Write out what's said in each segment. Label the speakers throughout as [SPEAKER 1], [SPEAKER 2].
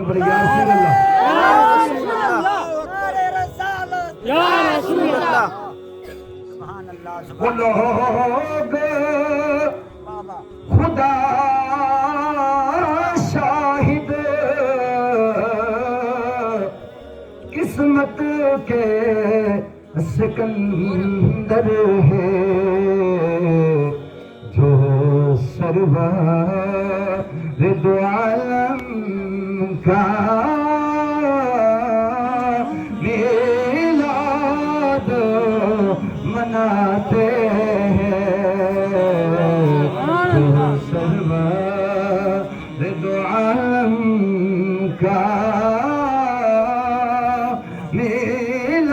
[SPEAKER 1] پڑھ یا رسول اللہ
[SPEAKER 2] یا رسول اللہ
[SPEAKER 1] وہ لوگ خدا شاہد قسمت کے سکندر ہے جو سرور دو عالم کا میلاد مناتے ہیں جو سرور دو عالم کا میلاد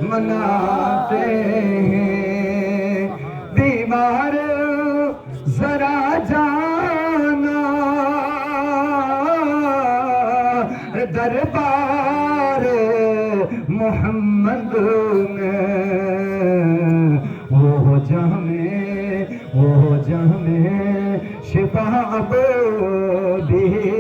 [SPEAKER 1] مناتے ہیں بیمار ذرا جانا دربار محمد میں وہ جہاں میں شفا اب بھی